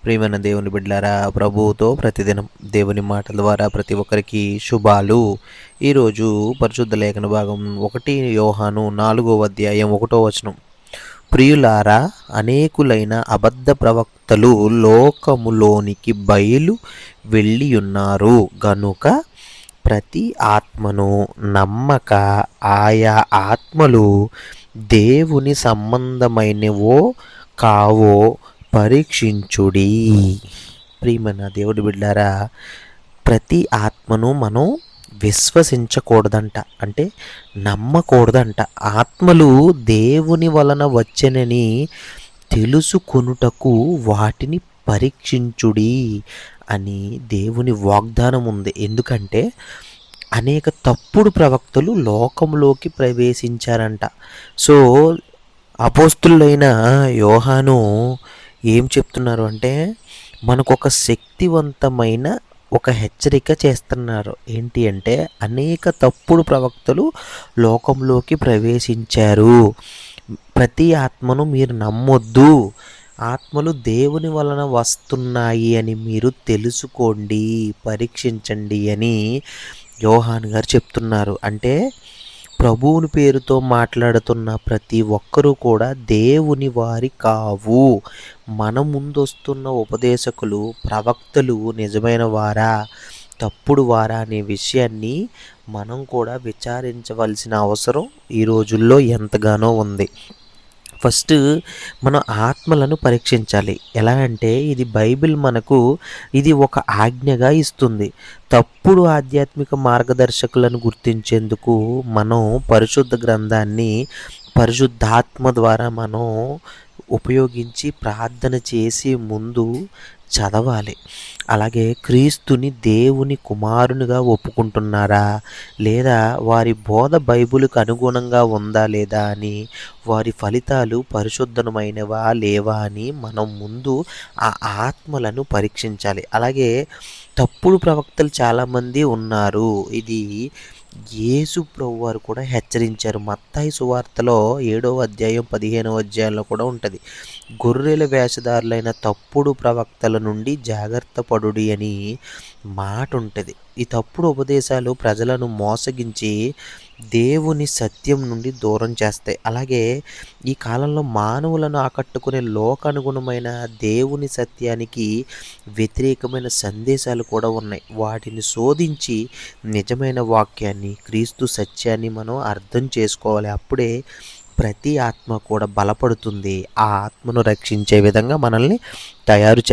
ప్రియమైన దేవుని బిడ్డలారా, ప్రభువుతో ప్రతిదినం దేవుని మాటల ద్వారా ప్రతి ఒక్కరికి శుభాలు. ఈరోజు పరిశుద్ధ లేఖన భాగం 1 యోహాను 4 అధ్యాయం 1 వచనం. ప్రియులారా, అనేకులైన అబద్ధ ప్రవక్తలు లోకములోనికి బయలు వెళ్ళియున్నారు గనుక ప్రతి ఆత్మను నమ్మక ఆయా ఆత్మలు దేవుని సంబంధమైనవో కావో పరీక్షించుడి. ప్రియమైన దేవుడి బిడ్డారా, ప్రతి ఆత్మను మనం విశ్వసించకూడదంట, అంటే నమ్మకూడదంట. ఆత్మలు దేవుని వలన వచ్చెనని తెలుసుకొనుటకు వాటిని పరీక్షించుడి అని దేవుని వాగ్దానం ఉంది. ఎందుకంటే అనేక తప్పుడు ప్రవక్తలు లోకంలోకి ప్రవేశించారంట. సో అపోస్తులైన యోహాను ఏం చెప్తున్నారు అంటే, మనకు ఒక శక్తివంతమైన ఒక హెచ్చరిక చేస్తున్నారు. ఏంటి అంటే, అనేక తప్పుడు ప్రవక్తలు లోకంలోకి ప్రవేశించారు. ప్రతి ఆత్మను మీరు నమ్మొద్దు. ఆత్మలు దేవుని వలన వస్తున్నాయి అని మీరు తెలుసుకోండి, పరీక్షించండి అని యోహాను గారు చెప్తున్నారు. అంటే ప్రభువుని పేరుతో మాట్లాడుతున్న ప్రతి ఒక్కరూ కూడా దేవుని వారి కావు. మన ముందొస్తున్న ఉపదేశకులు, ప్రవక్తలు నిజమైన వారా, తప్పుడు వారా అనే విషయాన్ని మనం కూడా విచారించవలసిన అవసరం ఈ రోజుల్లో ఎంతగానో ఉంది. ఫస్ట్ మనం ఆత్మలను పరీక్షించాలి. ఎలా అంటే, ఇది బైబిల్ మనకు ఇది ఒక ఆజ్ఞగా ఇస్తుంది. తప్పుడు ఆధ్యాత్మిక మార్గదర్శకులను గుర్తించేందుకు మనం పరిశుద్ధ గ్రంథాన్ని పరిశుద్ధాత్మ ద్వారా మనం ఉపయోగించి ప్రార్థన చేసి ముందు చదవాలి. అలాగే క్రీస్తుని దేవుని కుమారునిగా ఒప్పుకుంటున్నారా లేదా, వారి బోధ బైబిలుకు అనుగుణంగా ఉందా లేదా అని, వారి ఫలితాలు పరిశుద్ధమైనవా లేవా అని మనం ముందు ఆ ఆత్మలను పరీక్షించాలి. అలాగే తప్పుడు ప్రవక్తలు చాలామంది ఉన్నారు. ఇది యేసు ప్రభువారు కూడా హెచ్చరించారు. మత్తయి సువార్తలో 7 అధ్యాయం 15 కూడా ఉంటుంది. గొర్రెల వేషధారులైన తప్పుడు ప్రవక్తల నుండి జాగ్రత్త పడుడి అని మాట ఉంటుంది. ఈ తప్పుడు ఉపదేశాలు ప్రజలను మోసగించి దేవుని సత్యం నుండి దూరం చేస్తాయి. అలాగే ఈ కాలంలో మానవులను ఆకట్టుకునే లోకానుగుణమైన దేవుని సత్యానికి వ్యతిరేకమైన సందేశాలు కూడా ఉన్నాయి. వాటిని శోధించి నిజమైన వాక్యాన్ని, క్రీస్తు సత్యాన్ని మనం అర్థం చేసుకోవాలి. అప్పుడే ప్రతి ఆత్మ కూడా బలపడుతుంది. ఆ ఆత్మను రక్షించే విధంగా మనల్ని తయారు చేస్తుంది.